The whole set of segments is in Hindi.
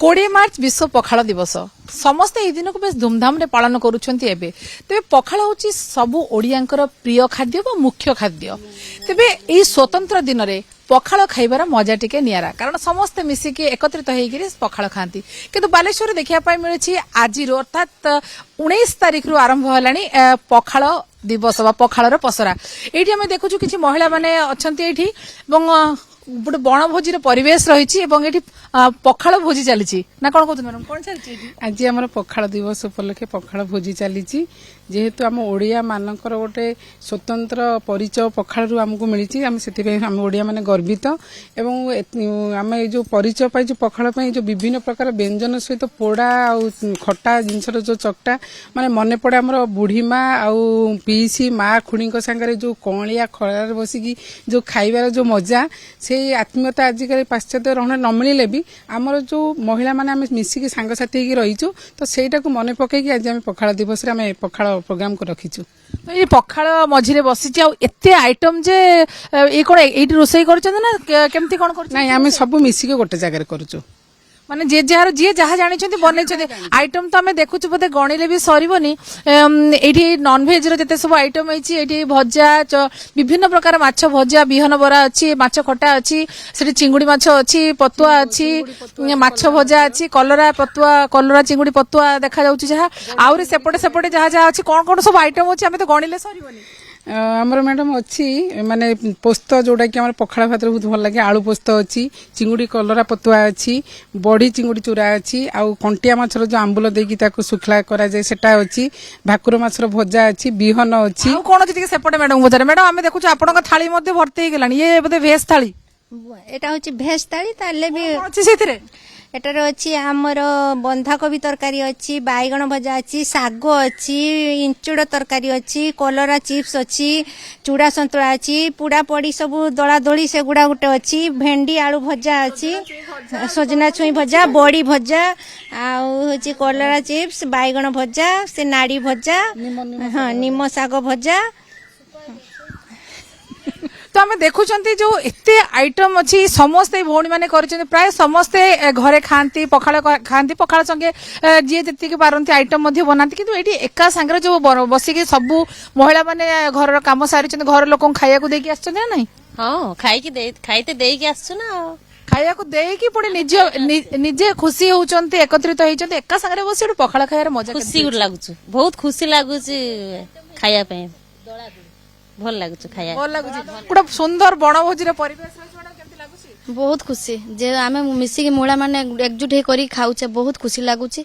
20 मार्च विश्व पखाल दिवस समस्ते एई दिन को बेस धूमधाम रे पालन करूछंती एबे तेबे पखाल होची सबु ओडियांकर प्रिय खाद्य व मुख्य खाद्य तेबे एई स्वतंत्र दिन रे पखाल खाइबार मजा टिके नियारा कारण समस्ते मिसिकी एकत्रित होइगिरी पखाल खांती किंतु बालेश्वर देखिया पाई मिलछि आज अर्थात 19 तारिख रु आरंभ हलानी पखाल दिवस बा पखालर पसरा एठी हम देखुछु किछि महिला माने अछंती एठी एवं गोटे बनभोजी परिवेश रही पखाल भोजी चली ना कौन कहते मैडम कौन चलती आज आम पखाल दिवस उपलक्षे पखाल भोजी चली जेहेतु आम ओडिया मानकर गोटे स्वतंत्र परिचय पखाल रु आमको मिली आम से आम ओडिया माने गर्वित एवं आम जो परिचय पाई पखाल जो विभिन्न प्रकार व्यंजन सहित पोड़ा आउ खटा जिनसर जो चकटा माने मन पड़े आमर बुढ़ी माँ आउ पीसी माँ खुणी सांगे जो कलिया खरार बसिकी जो खाइबार जो मजा से आत्मीयता आजिकल पाश्चात्य रह न मिले भी आमर जो महिला माने आम मिसिकी सांगसाथी रहीचु तो सेटा को मन पकईकि आज आम पखाल दिवस आम पखाल प्रोग्राम को रखीचु ये पखाल मझिरे बसी एते आइटम जे ये कौन ये रोषे कर केमती कौन कर नहीं आम सब मिसिकी गोटे जगह करूचु माने जे जार जी जहाँ जानी बनई आइटम तो आम देखु बोधे गणिले भी सरबनी ये नॉन भेज रे सब आइटम होती भजा विभिन्न प्रकार माछ भजा बिहन बरा अच्छी माछ खटा अच्छी से चिंगुड़ी माछ अच्छी पतुआ अच्छी माछ भजा अच्छी कलरा पतुआ कलरा चिंगुड़ी पतुआ देखा जाउची जहाँ आउरी सेपटे सेपटे जहाँ जहाँ अच्छी कौन कौन सब आइटम अच्छी आम तो गणिले सरबनी आमर मैडम अच्छी माने पोस्त जोटा कि आम पखाड़ भात बहुत भल लगे आलू पोस्त अच्छी चिंगुड़ी कलरा पतुआ अच्छी बड़ी चिंगुड़ी चूरा अच्छी आउ कंटिया माछर जो आंबुल देकी ताको सुखला करा जाय सेटा अच्छी भाकुर माछर भजा अच्छी बिहन अच्छी कौन अच्छी सेपटे मैडम बजारे मैडम आम देखु आपण थाली भर्ती होगलानी ये बोधे भेज थाली एटा होची भेज थाली ताले भी अच्छी सेथिरे एटार अच्छी आमर बंधाकोबी तरकारी अच्छी बैगण भजा अच्छी साग अच्छी इंचुड़ तरकारी अच्छी कलरा चिप्स अच्छी चूड़ा संतुला अच्छी पुड़ा पड़ी सब दला दली से गुड़ा गुटे अच्छी भेंडी आलू भजा अच्छी सजना छुई भजा बड़ी भजा आउ कलरा चिप्स बैगण भजा से नाड़ी भजा हाँ निम साग भजा तो आम देखुं जो एते आइटम अच्छी समस्ते भौणी मैंने प्राय समस्ते घरे खाती पखाल खाती पखाल संगे जी जी पारती आइटम बनाती किंतु ये एका सांगे जो बसिकी सबू महिला माने घर काम सारी घर लोक खाया देकी आसना नहीं हाँ खाइते देकी आसु ना खाया देकी पुणी निजे खुशी होती एकत्रित होती एका सांगे बस पखाल खाया मजा खुशी लगुच बहुत खुशी लगुच खाया भल लगुच खाया भल लगुच गोटे सुंदर बनभोजी परिवेश बहुत खुशी जे आमे मिसिकी मुला माने एकजुट होकर खाऊचे बहुत खुशी लगुच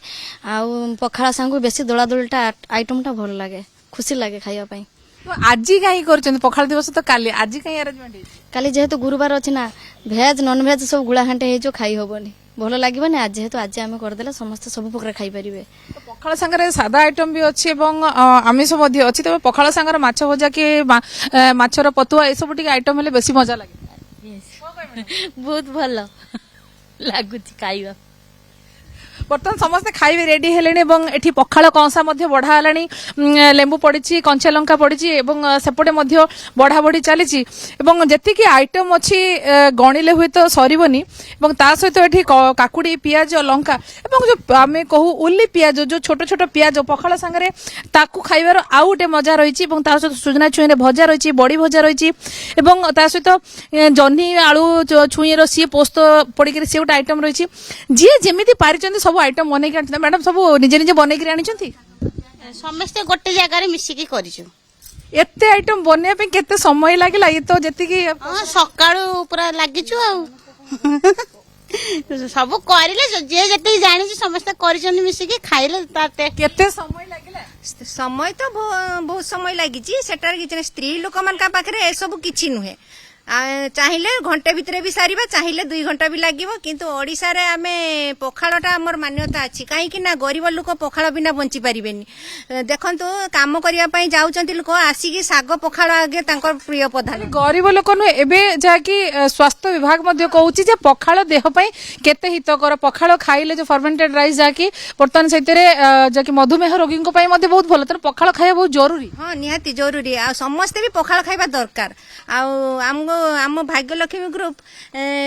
पखाड़ा सांगु बेसी दला दलटा आइटम टा भल लगे खुशी लगे खाया पाई तो आज कहीं कर पखाल दिवस तो काली आज कहीं अरेंजमेंट काली जेहेतु गुरुवार अच्छी ना भेज नॉन भेज सब गुड़ा घाटे हो खाई हबनी भल लगे आज जेहेतु आज आम करदे समस्त सब प्रकार खाई पारे पखाल सांगे सादा आइटम भी अच्छी आमिष अच्छी तब पखाल सांगे माछ भजा कि माछर पतुआ ये सब आइटम हेल्ले बेसी मजा लगे बहुत भल लगुच खाइबा बर्तमान समस्ते खाइबे रेडी हेलेनी एठी पखाल कंसा मध्य बढ़ा हेलानी लेंबू पड़ी कंचा लंका पड़ी सेपटे मध्य बढ़ा बढ़ी चली जेतिकी आइटम अच्छी गणिले हुए तो सरबनी ता सहित एठी काकुड़ी पियाज लंका जो आम कहू उल्ली पियाज जो छोट छोट पियाज पखाल सांगे ताकू खाइबार आउ गोटे मजा रही सहित सुजना छुई भजा रही बड़ी भजा रही सहित जह्नी आलू छुईर सी पोस्त पड़ी सी गोटे आइटम रही जी जमी पारी सब आइटम बन मैडम सब निजे निजे बन समस्ते गोटे जगह मिसिकी करिछु एते आइटम बनया पे केते समय लागला ये तो जति सकाळू पूरा लागिछु आ सब करिले जे जति जानि समस्त करिछन मिसिकी खाइले ताते केते समय लागला समय तो बहुत समय लागिछि सेटार किछ स्त्री लोक मान का पाखरे ए सब किछि नुहे चाहिए घंटे भितर भी सारिबा चाहिए 2 घंटा भी लागिबो किंतु ओडिसा रे आमे पखाळटा हमर मान्यता अछि काहे कि ना गरीब लोक पखाळ बिना बंची परिबेनी देखंतु काम करिया पई जाउचंती लोक आसीकी साग पखाळ आगे तांकर प्रिय प्रधान गरीब लोक नु एबे जाकी स्वास्थ्य विभाग मध्ये कहउची जे पखाळ देह पई केते हितकर पखाळ खाइले जो फर्मेंटेड राइस जाकी बर्तन सहितरे जाकी मधुमेह रोगी को पई मध्ये बहुत भलो तर पखाळ खाया बहुत जरूरी हां निहाती जरूरी आ समस्त भी पखाळ खाइबा दरकार आ हमगो आम भाग्यलक्ष्मी ग्रुप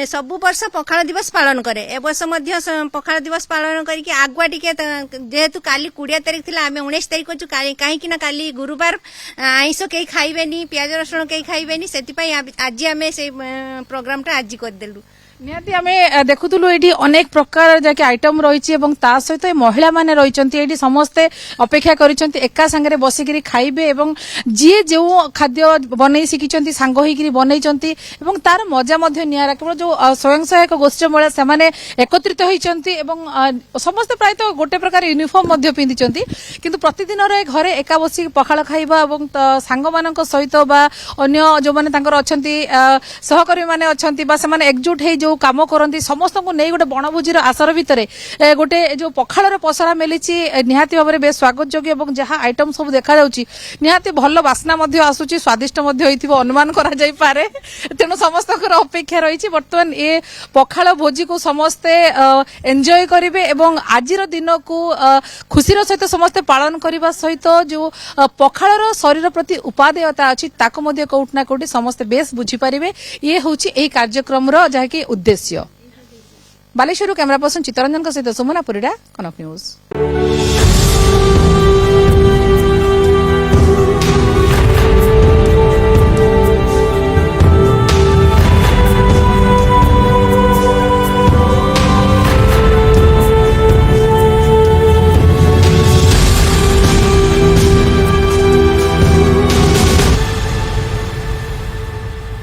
सब वर्ष पखाल दिवस पालन करे ए वर्ष मध्य पखाल दिवस पालन करके आगुआ टिके जेहेतु काली 20 तारिख थिला आमे 19 तारिख को कहीं ना काली गुरुवार आइंस कई खाइबेनी प्याज रसुण कई खाइबेनी सेति पई आज आमे से प्रोग्राम टा आज कर देलु निहाती आमे देखुथुलु एठी अनेक प्रकार जाके आइटम रहिछि एवं ता सहित महिला माने रहिचंती एठी समस्ते अपेक्षा करिसंती एका संगे बसिकिरी खाइबे एवं जे जो खाद्य बनै सिकिचंती सांग होइकिरी बनैचंती एवं तार मजा मध्ये नियारा केवल जो स्वयं सहायक गोष्ठी महिला से माने एकत्रित होइचंती एवं समस्त प्राय तो गोटे प्रकार यूनिफॉर्म मध्ये पिंदिचंती किंतु प्रतिदिन रे घरे एका बसी पखाल खाइबा एवं सांग मानक सहित बा अन्य जो माने तांकर अछंती सहकर्मी माने अछंती बा से माने एकजुट हे जो काम करती समस्त को नहीं गोटे बनभोजी आसर भितर गोटे जो पखाड़ पसरा मिली निहाती भाव में बेस स्वागत योग्य और जहाँ आइटम सब देखा निहाती भल बास्ना आसूची स्वादिष्ट अनुमान करा जाई पारे तेणु समस्त अपेक्षा रही बर्तमान ये पखाड़ भोजी को समस्ते एंजॉय करेंगे और आज दिन को खुशीर सहित समस्ते पालन करने सहित जो पखाड़ शरीर प्रति उपादेयता अच्छी कौट ना कौटी समस्ते बेस बुझीपारे ये हूँ यही कार्यक्रम जहाँकि उद्देश्य। बालेश्वर कैमरा पर्सन चित्तरंजन सहित सुमना परिडा कनक न्यूज।